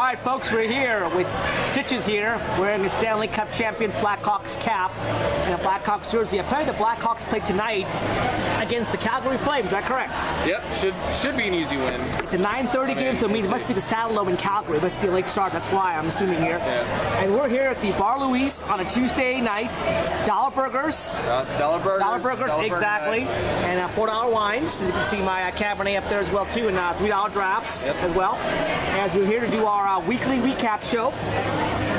right, folks, we're here with Stitches here, wearing the Stanley Cup Champions Blackhawks cap and a Blackhawks jersey. Apparently the Blackhawks play tonight against the Calgary Flames, is that correct? Yep, should be an easy win. It's a 9:30 game, so it means it must be the Saddle Dome in Calgary. It must be a late start, that's why I'm assuming here. Yeah. And we're here at the Bar Louise on a Tuesday night. Dollar Burgers. Dollar Burgers, exactly. And $4 wines. As you can see, my Cabernet up there as well, too, and $3 drafts as well. As we're here to do our weekly recap show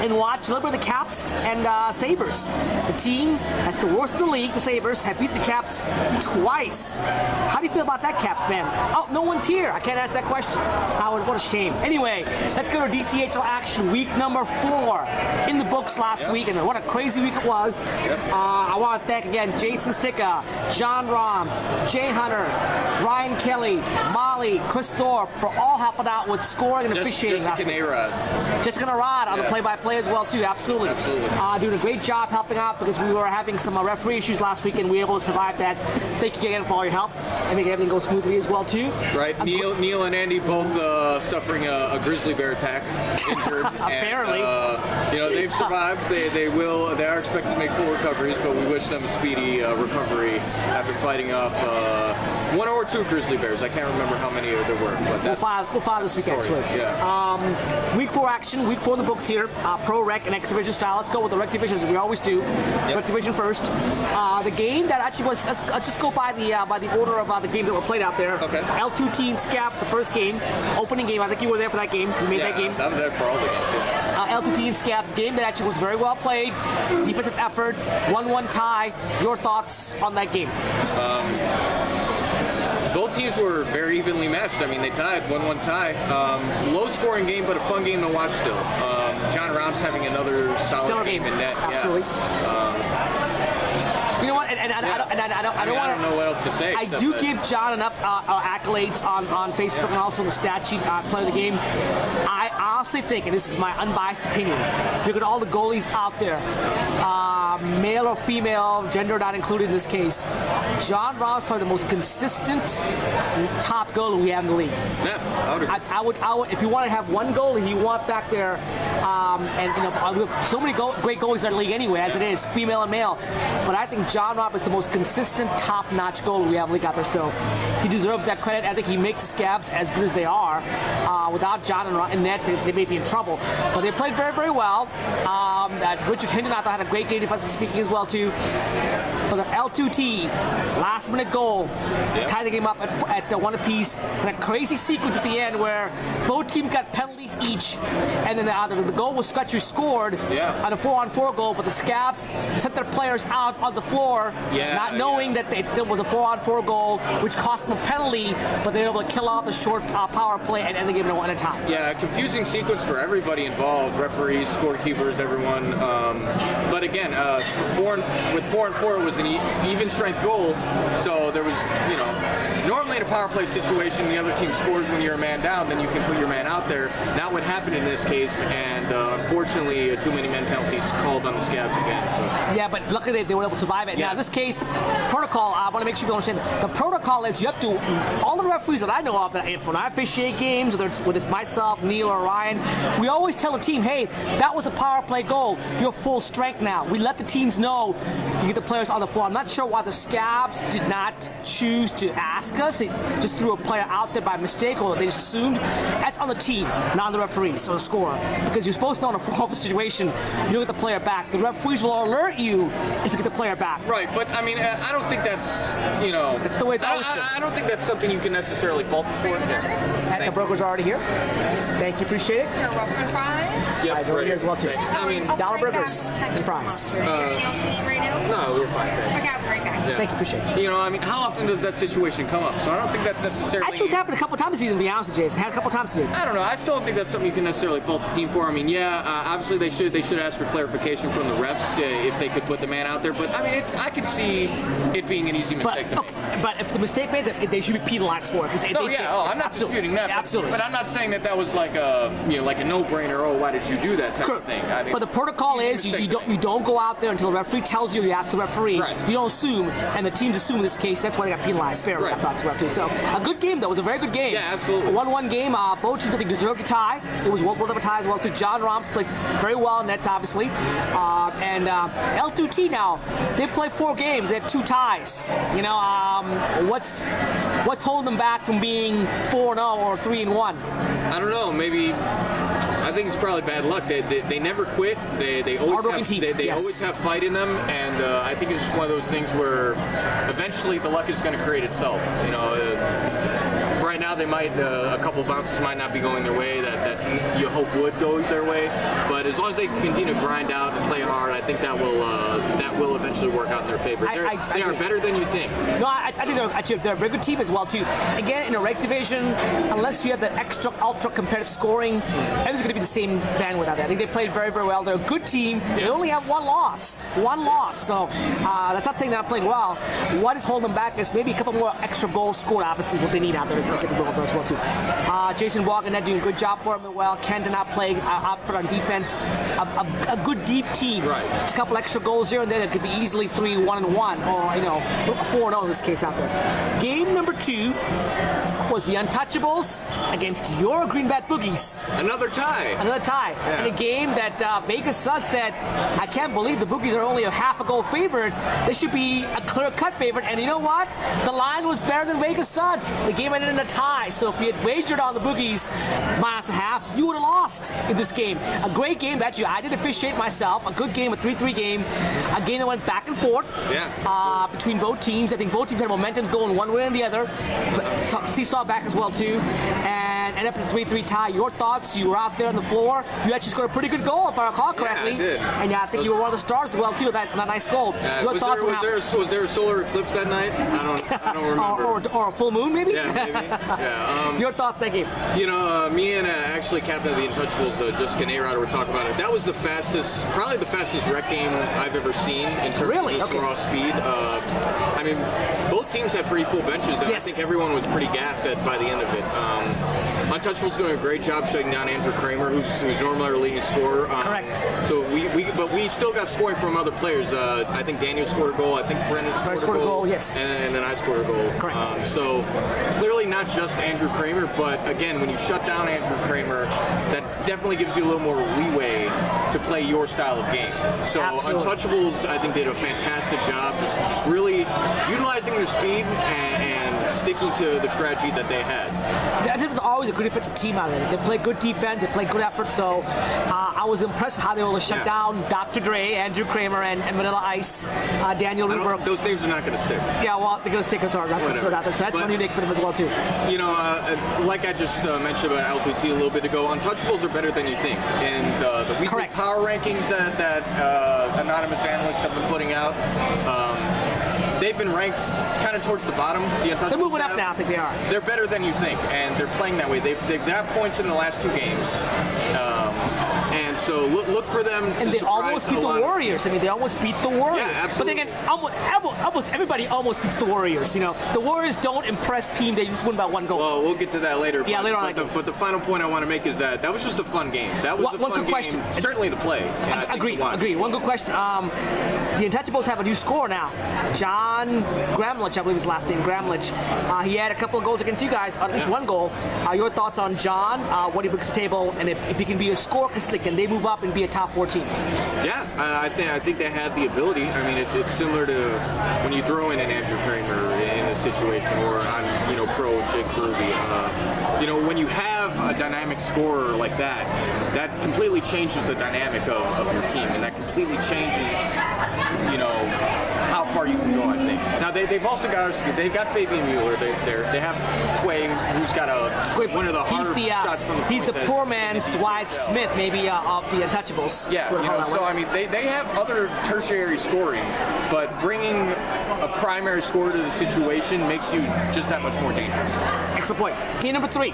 and watch a little bit of the Caps and Sabres. The team that's the worst in the league, the Sabres, have beat the Caps twice. How do you feel about that, Caps fan? Oh, no one's here. I can't ask that question. Howard, what a shame. Anyway, let's go to DCHL action, week number 4 in the books last week, and what a crazy week it was. I want to thank again Jason Sticka, John Roms, Jay Hunter, Ryan Kelly, Molly, Chris Thorpe for all helping out with scoring and officiating last week. Jessica Narad on the play-by-play as well too, absolutely. Doing a great job helping out because we were having some referee issues last week and we were able to survive that. Thank you again for all your help and making everything go smoothly as well too. Right, Neil and Andy both suffering a grizzly bear attack, injured. Apparently. And, they've survived. They are expected to make full recoveries, but we wish them a speedy recovery after fighting off one or two grizzly bears. I can't remember how many there were, but that's we'll file this week actually. Yeah. Week 4 action, week 4 in the books here. Pro Rec and X Division style. Let's go with the Rec Divisions as we always do. Rec Division first. The game that actually was, let's just go by the order of the games that were played out there. Okay. L2T and Scaps, the first game, opening game. I think you were there for that game. You made that game. I'm there for all the games. L2T and Scaps game that actually was very well played. Defensive effort, 1-1 tie. Your thoughts on that game? Both teams were very evenly matched. I mean, they tied, 1-1 tie. Low-scoring game, but a fun game to watch still. John Roms having another solid game in net. Absolutely. You know what? And I don't know what else to say. I do give John enough accolades on Facebook and also on the stat sheet play of the game. I honestly think, and this is my unbiased opinion, if you look at all the goalies out there, male or female, gender not included in this case, John Ross is probably the most consistent top goalie we have in the league. Yeah, I would. If you want to have one goalie, you want back there, and we have so many great goalies in our league anyway, as it is, female and male. But I think John Robb is the most consistent, top-notch goalie we have in the league out there. So he deserves that credit. I think he makes the Scabs as good as they are. Without John and net, they may be in trouble. But they played very, very well. Richard Hinton, I thought, had a great game defensively speaking as well too. But the L2T last-minute goal tied the game up at 1 apiece, and a crazy sequence at the end where both teams got penalties each, and then the goal was Scutcher scored on a 4-on-4 goal, but the Scabs sent their players out on the floor, not knowing that it still was a 4-on-4 goal, which cost them a penalty, but they were able to kill off the short power play and end the game in a tie. Yeah, confusing sequence for everybody involved, referees, scorekeepers, everyone. But again, with 4-on-4 it was an even strength goal, so there was, normally in a power play situation, the other team scores when you're a man down, then you can put your man out there. Not what happened in this case, and unfortunately, too many men penalties called on the Scabs again. So. Yeah, but luckily they were able to survive it. Now, in this case, protocol, I want to make sure people understand, the protocol is you have to, all the referees that I know of, when I officiate games, whether it's myself, Neil, or Ryan, we always tell the team, hey, that was a power play goal. You're full strength now. We let the teams know you get the players on the floor. I'm not sure why the Scabs did not choose to ask us. They just threw a player out there by mistake, or they just assumed. That's on the team, not on the referees, or the scorer. Because you're supposed to, in a 4-on-4 situation, you don't get the player back. The referees will alert you if you get the player back. Right, but I mean, I don't think that's, That's the way it's always been. I don't think that's something you can necessarily fault them for. The brokers are already here. Thank you, appreciate it. You're welcome. Fries? Yep, Fries over here as well, too. Thanks. I mean, dollar burgers and fries. Anything else you need right now? No, we're fine. Okay, I'll be right back. Yeah. Thank you, appreciate it. I mean, how often does that situation come up? So I don't think that's necessarily... Actually, it's happened a couple times this season, to be honest with Jason. Had a couple times to do. I don't know. I still don't think that's something you can necessarily fault the team for. I mean, obviously they should ask for clarification from the refs if they could put the man out there. But I mean, I could see it being an easy mistake to make. But if the mistake made, they should be penalized for it. I'm not disputing. net. Absolutely. But I'm not saying that was like a like a no-brainer. Oh, why did you do that type of thing? I mean, but the protocol is you don't go out there until the referee tells you. You ask the referee. Right. You don't assume, and the teams assume in this case. That's why they got penalized fairly. Right. I thought as well too. So a good game though. It was a very good game. Yeah, absolutely. A 1-1 game. Both teams I think deserved a tie. It was worth of a tie as well too. John Rahms played very well in nets obviously, and L2T now they played 4 games. They have 2 ties. You know what's holding them back from being 4-0 or 3-1? I don't know. Maybe. I think it's probably bad luck. They never quit. They always have team. they Yes. always have fight in them, and I think it's just one of those things where eventually the luck is going to create itself. You know, right now they might a couple of bounces might not be going their way that you hope would go their way, but as long as they continue to grind out and play hard, I think that will eventually work out in their favor. They are better than you think. No, I think they're a very good team as well too. Again, in a reg division, unless you have that extra ultra competitive scoring, everything's going to be the same bandwidth out there. I think they played very, very well. They're a good team. They only have 1 loss. So that's not saying they're not playing well. What is holding them back is maybe a couple more extra goals scored. Obviously, is what they need out there to get the goal as well too. Jason Wagner doing a good job for them. Well, Ken did not play up front on defense. A good deep team. Right. Just a couple extra goals here and there that could be easily 3-1-1 or 4-0 in this case out there. Game number 2 was the Untouchables against your Greenback Boogies. Another tie. Yeah. In a game that Vegas Sun said, I can't believe the Boogies are only a half a goal favorite. They should be a clear-cut favorite. And you know what? The line was better than Vegas Sun. The game ended in a tie. So if you had wagered on the Boogies minus a half, you would have lost in this game. A great game. Actually, I did officiate myself. A good game, a 3-3 game. A game that went back and forth between both teams. I think both teams had momentums going one way and the other. But seesaw back as well too. And ended up in a 3-3 tie. Your thoughts? You were out there on the floor. You actually scored a pretty good goal, if I recall correctly. Yeah, I did. And I think you were one of the stars as well too. That nice goal. Your thoughts? Was there a solar eclipse that night? I don't remember. or a full moon maybe? Yeah, maybe. Yeah. Your thoughts that game? You know, me and actually captain of the Untouchables, Jessica Nayrod, were talking about it. That was probably the fastest rec game I've ever seen in terms of just raw speed. I mean, both teams had pretty full benches, and I think everyone was pretty gassed by the end of it. Untouchables doing a great job shutting down Andrew Kramer, who's normally our leading scorer. Correct. So but we still got scoring from other players. I think Daniel scored a goal. I think Brendan scored a goal. Yes. And then I scored a goal. Correct. So clearly not just Andrew Kramer, but again, when you shut down Andrew Kramer, that definitely gives you a little more leeway to play your style of game. So Untouchables, I think, did a fantastic job, just really utilizing their speed and sticking to the strategy that they had. That was always a good defensive team out there. They play good defense, they play good effort, so I was impressed how they were able to shut down Dr. Dre, Andrew Kramer, and Vanilla Ice, Daniel Ruber. Those names are not going to stick. Yeah, well, they're going to stick as hard. So that's one unique for them as well, too. You know, like I just mentioned about L2T a little bit ago, Untouchables are better than you think. And the weekly power rankings that anonymous analysts have been putting out, they've been ranked kind of towards the bottom. The Untouchables they're moving up now, I think they are. They're better than you think, and they're playing that way. They've got points in the last 2 games. And so look for them to And they almost beat the Warriors. I mean, they almost beat the Warriors. Yeah, absolutely. But again, almost everybody almost beats the Warriors. You know, the Warriors don't impress team. They just win by 1 goal. Well, we'll get to that later. Yeah, later on. But the final point I want to make is that was just a fun game. That was a fun game. Question. Certainly to play. Agreed. One good question. The Untouchables have a new scorer now. John Gramlich, I believe his last name, Gramlich. He had a couple of goals against you guys, at least 1 goal. Your thoughts on John, what he brings to the table, and if he can be a scorer, can they move up and be a top 4 team? Yeah, I think they have the ability. I mean, it's similar to when you throw in an Andrew Kramer in a situation, or I'm pro Jake Ruby. When you have a dynamic scorer like that, that completely changes the dynamic of your team, and that completely changes, how far you can go, I think. Now, they've also got Fabian Mueller. They have Tway, who's got one of the harder shots from the point. He's the poor man's Wyatt Smith, maybe, of the Untouchables. Yeah, I mean, they have other tertiary scoring, but bringing a primary scorer to the situation makes you just that much more dangerous. Excellent point. Game number 3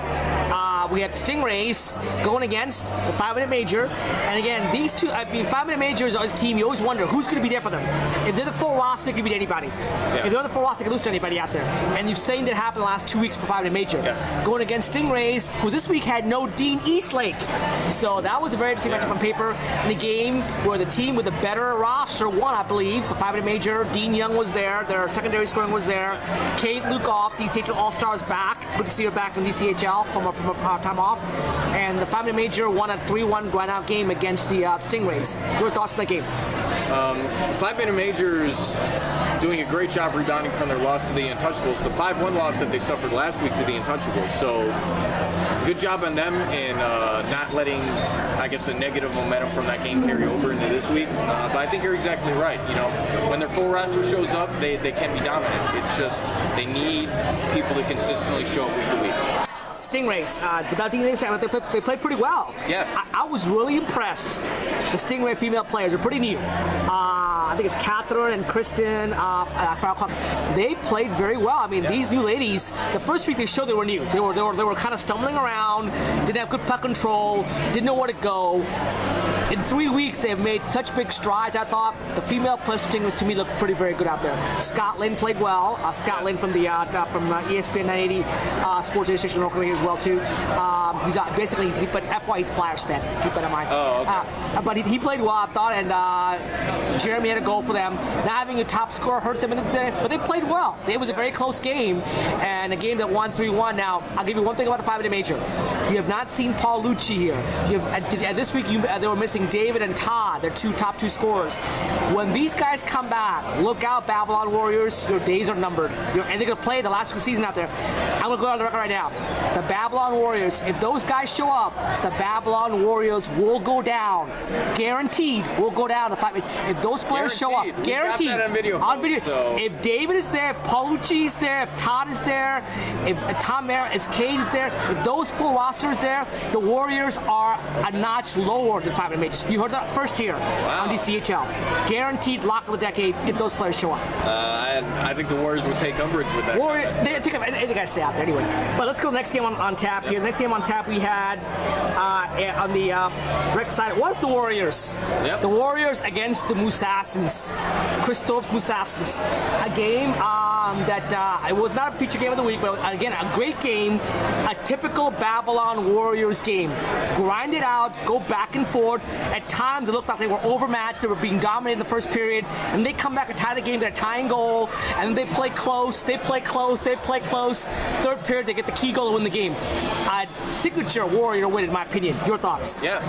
we had Stingrays going against the 5-minute major. And again, these two, 5-minute majors are a team you always wonder who's going to be there for them. If they're the full roster, they can beat anybody. If they're on the full roster, they can lose to anybody out there. And you've seen that happen the last 2 weeks for 5-minute major. Going against Stingrays, who this week had no Dean Eastlake. So that was a very interesting matchup on paper. In a game where the team with a better roster won, I believe, the 5-minute major. Dean Young was there. Their secondary scoring was there. Kate Lukoff, Dchl All-Stars back. Good to see her back in Dchl from a time off. And the 5-minute major won a 3-1 grind-out game against the Stingrays. Your thoughts on that game? 5-minute majors doing a great job rebounding from their loss to the Untouchables. The 5-1 loss that they suffered last week to the Untouchables. So good job on them in not letting, I guess, the negative momentum from that game carry over into this week. But I think you're exactly right. You know, when their full roster shows up, they can be dominant. It's just they need people to consistently show up week to week. Stingrays, without Dean Eastlake, they played pretty well. Yeah. I was really impressed. The Stingray female players are pretty new. I think it's Catherine and Kristen. They played very well. I mean, these new ladies, the first week they showed they were new. They were kind of stumbling around, didn't have good puck control, didn't know where to go. In 3 weeks, they've made such big strides. I thought the female players to me looked pretty very good out there. Scott Lynn played well. Scott Lynn from the from ESPN 980 Sports Radio Station locally as well too. He's but FY he's a Flyers fan. Keep that in mind. Oh, okay. But he played well, I thought, and Jeremy had a goal for them. Not having a top scorer hurt them, but they played well. It was a very close game, and a game that won 3-1. Now, I'll give you one thing about the 5-minute major. You have not seen Paul Lucci here. This week they were missing David and Todd, their top two scorers. When these guys come back, look out, Babylon Warriors. Your days are numbered. And they're going to play the last season out there. I'm going to go on the record right now. The Babylon Warriors, if those guys show up, the Babylon Warriors will go down. Guaranteed will go down. If those players show up, guaranteed. We got that on video. So. If David is there, if Paul Lucci is there, if Todd is there, if Tom Merritt, if Kate is there, if those full rosters there, the Warriors are a notch lower than 5-minute majors. You heard that first here on Dchl. Guaranteed lock of the decade if those players show up. I think the Warriors will take umbrage with that. They gotta stay out there anyway. But let's go to the next game on tap here. The next game on tap we had on the rec side was the Warriors. Yep. The Warriors against the Moussassins. Christoph's Moussassins. A game that it was not a feature game of the week, but again, a great game. A typical Babylon Warriors game. Grind it out, go back and forth. At times, it looked like they were overmatched. They were being dominated in the first period. And they come back and tie the game to a tying goal. And they play close. They play close. They play close. Third period, they get the key goal to win the game. A signature Warrior win, in my opinion. Your thoughts? Yeah,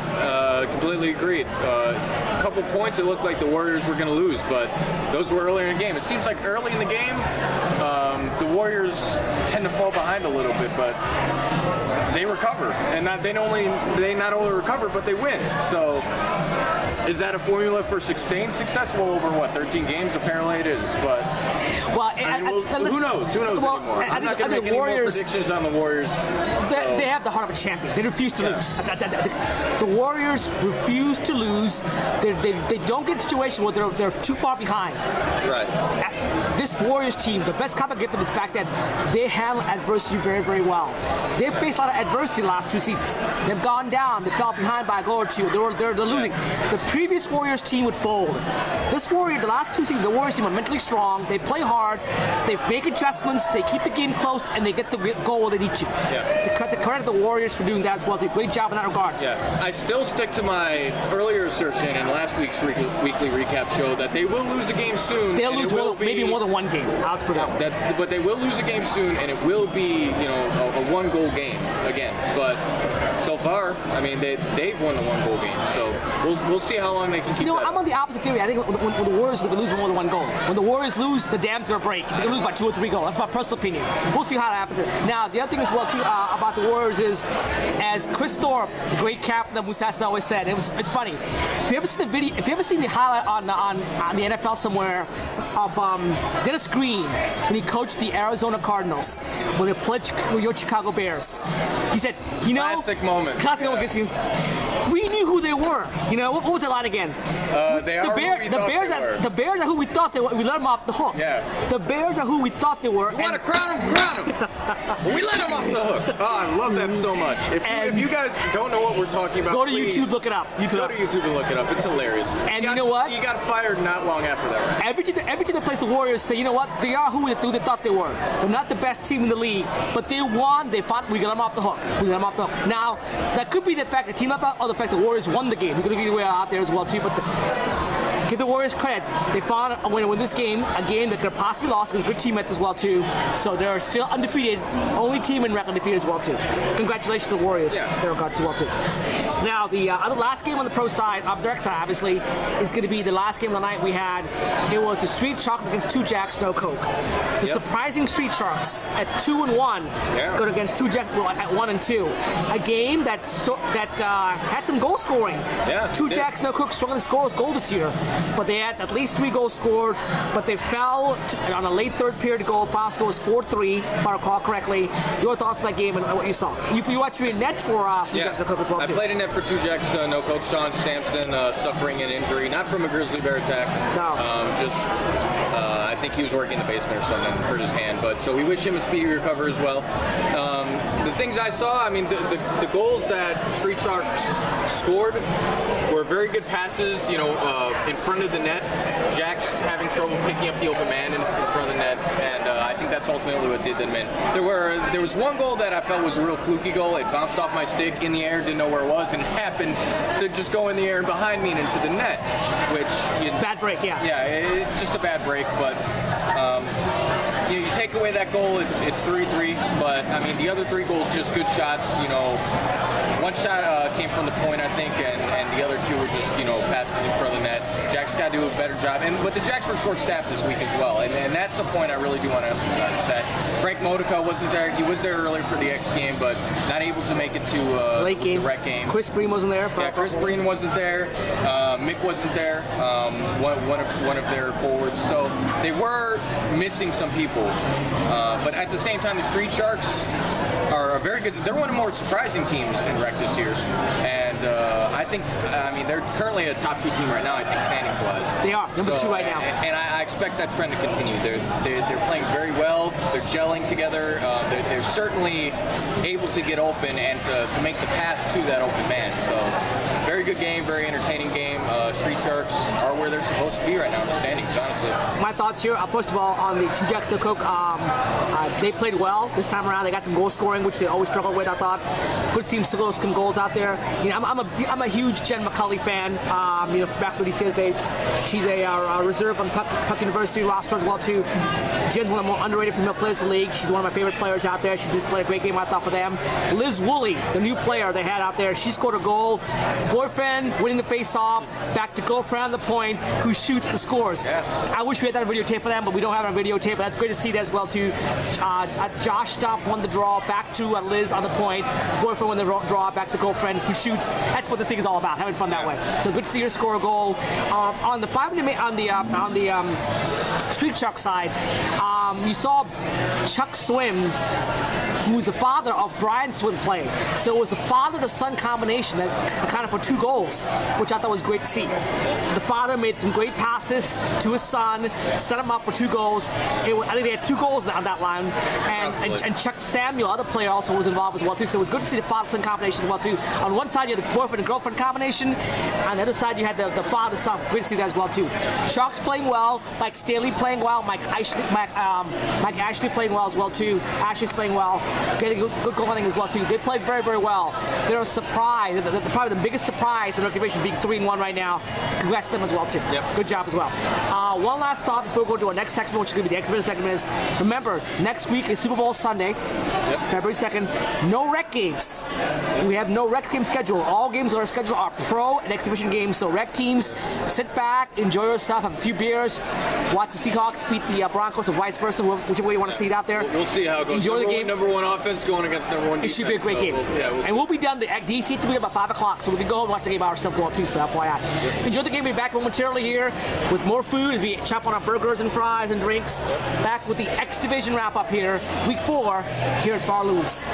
completely agreed. A couple points, it looked like the Warriors were going to lose, but those were earlier in the game. It seems like early in the game, the Warriors tend to fall behind a little bit, but they recover, and they not only recover, but they win. So, is that a formula for sustained success? Well, over what, 13 games? Apparently it is, but who knows? Who knows anymore? I'm not going to make any more predictions on the Warriors. They have the heart of a champion. They refuse to lose. The Warriors refuse to lose. They don't get a situation where they're too far behind. Right. This Warriors team, the best compliment I give them is the fact that they handle adversity very, very well. They've faced a lot of adversity the last 2 seasons. They've gone down. They fell behind by a goal or two. They're losing. The previous Warriors team would fold. The last 2 seasons, the Warriors team are mentally strong. They play hard. They make adjustments. They keep the game close, and they get the goal where they need to. Yeah. To credit the Warriors for doing that as well. They did a great job in that regard. Yeah. I still stick to my earlier assertion in last week's weekly recap show that they will lose a game soon. They'll lose maybe more than one game. I'll put that. But they will lose a game soon, and it will be a one-goal game again. But so far, I mean, they've won the one-goal game. So we'll see how long they can keep that I'm on the opposite theory. I think when the Warriors lose more than one goal. When the Warriors lose, the dam's going to break. They're going to lose by 2 or 3 goals. That's my personal opinion. We'll see how that happens. Now, the other thing as well, too, about the Warriors is, as Chris Thorpe, the great captain of Moussassins, always said, it's funny. If you ever seen the highlight on the NFL somewhere, of Dennis Green when he coached the Arizona Cardinals when they played your Chicago Bears. He said, you know, Classic moment. Classic moment gets you. We knew who they were. You know, what was the line again? They are who we thought they were. The Bears are who we thought they were. We let them off the hook. Yeah. The Bears are who we thought they were. You want to crown them, crown them. We let them off the hook. Oh, I love that so much. If you guys don't know what we're talking about, go to please YouTube, look it up. Go to YouTube and look it up. It's hilarious. And you know what? You got fired not long after that, right? Every team that plays the Warriors say, you know what? They are who they thought they were. They're not the best team in the league, but they won. They fought. We got them off the hook. We got them off the hook. Now, that could be the fact the team not that, or the fact the Warriors won the game. We could have either way out there as well too. But give the Warriors credit. They found a way to win this game, a game that could have possibly lost. It was a good team at as well too. So they're still undefeated. Only team in record undefeated as well too. Congratulations to the Warriors. Yeah. In their regards as well too. Now the other last game on the pro side, of the rec side, obviously, is going to be the last game of the night we had. It was the Street Sharks against 2 Jacks, no Coke. The surprising Street Sharks at 2-1 go against 2 Jacks at 1-2. A game that had some goal scoring. Yeah, 2 Jacks, no Coke, struggling to score goal this year, but they had at least 3 goals scored. But they fell on a late third period goal. Final score was 4-3, if I recall correctly. Your thoughts on that game and what you saw? You watched me in nets for 2 Jacks, no Coke as well too. I played in net for 2 Jacks, no Coke. Sean Sampson suffering an injury, not from a grizzly bear attack. No. I think he was working in the basement or something, hurt his hand. But so we wish him a speedy recovery as well. The things I saw, I mean, the goals that Street Sharks scored were very good passes, you know, in front of the net. Jacks having trouble picking up the open man in front of the net, and I think that's ultimately what did them in. There was one goal that I felt was a real fluky goal. It bounced off my stick in the air, didn't know where it was, and it happened to just go in the air and behind me and into the net, which bad break, yeah. Yeah, it's just a bad break, but. You take away that goal, it's 3-3. But I mean, the other 3 goals just good shots. You know, one shot came from the point, I think, and the other 2 were just passes in front of the net. Jacks got to do a better job, but the Jacks were short-staffed this week as well, and that's a point I really do want to emphasize. That Frank Modica wasn't there. He was there earlier for the X game, but not able to make it to the rec game. Chris Breen wasn't there. Yeah, Chris Breen wasn't there. Mick wasn't there. One of their forwards. So they were missing some people. But at the same time, the Street Sharks are a very good. They're one of the more surprising teams in rec this year, and I think they're currently a top 2 team right now. I think standings wise. They are number 2 right now, and I expect that trend to continue. They're playing very well. They're gelling together. They're certainly able to get open and to make the pass to that open man. So very good game, very entertaining game. Street Sharks are where they're supposed to be right now in the standings, honestly. My thoughts here, first of all, on the 2 Jacks, no Coke. They played well this time around. They got some goal scoring, which they always struggle with, I thought. Good teams to some goals out there. You know, I'm a huge Jen McCulley fan. Back for these days, she's a reserve on Puck University roster as well too. Jen's one of the more underrated female players in the league. She's one of my favorite players out there. She did play a great game, I thought, for them. Liz Woolley, the new player they had out there, she scored a goal. Boyfriend winning the face-off, back to girlfriend on the point, who shoots and scores. Yeah. I wish we had that on videotape for them, but we don't have it on videotape. But that's great to see that as well too. Josh Stump won the draw, back to Liz on the point. Boyfriend won the draw, back to girlfriend who shoots. That's what this thing is all about, having fun that way. So good to see her score a goal. On the Street Shark side, you saw Chuck Swim, who's the father of Brian Swim playing. So it was a father-to-son combination that accounted for 2 goals, which I thought was great to see. The father made some great passes to his son, set him up for 2 goals. I think they had 2 goals on that line, and Chuck Samuel, other player, also was involved as well too. So it was good to see the father-son combination as well too. On one side you had the boyfriend and girlfriend combination, on the other side you had the father-son. Great to see that as well too. Sharks playing well, Mike Stanley playing well, Mike Ashley playing well as well too. Ashley's playing well. Getting good goaltending as well too. They played very, very well. They're a surprise. They're probably the biggest surprise in the division, being 3-1 right now. Congrats to them as well too. Yep. Good job as well. One last thought before we go to our next segment, which is going to be the exhibition segment, is remember, next week is Super Bowl Sunday, February 2nd. No rec games. We have no rec game scheduled. All games on our schedule are pro and exhibition games. So rec teams, sit back, enjoy yourself, have a few beers, watch the Seahawks beat the Broncos, or vice versa, whichever way you want to see it out there. We'll see how it goes. Enjoy the game. Number one one offense going against number one It defense. should be a great game. And we'll be done at DC to be about 5 o'clock, so we can go home and watch the game by ourselves as well, too, so FYI. Enjoy the game. We'll be back momentarily here with more food as we chop on our burgers and fries and drinks. Back with the X Division wrap-up here, Week 4, here at Bar Louis.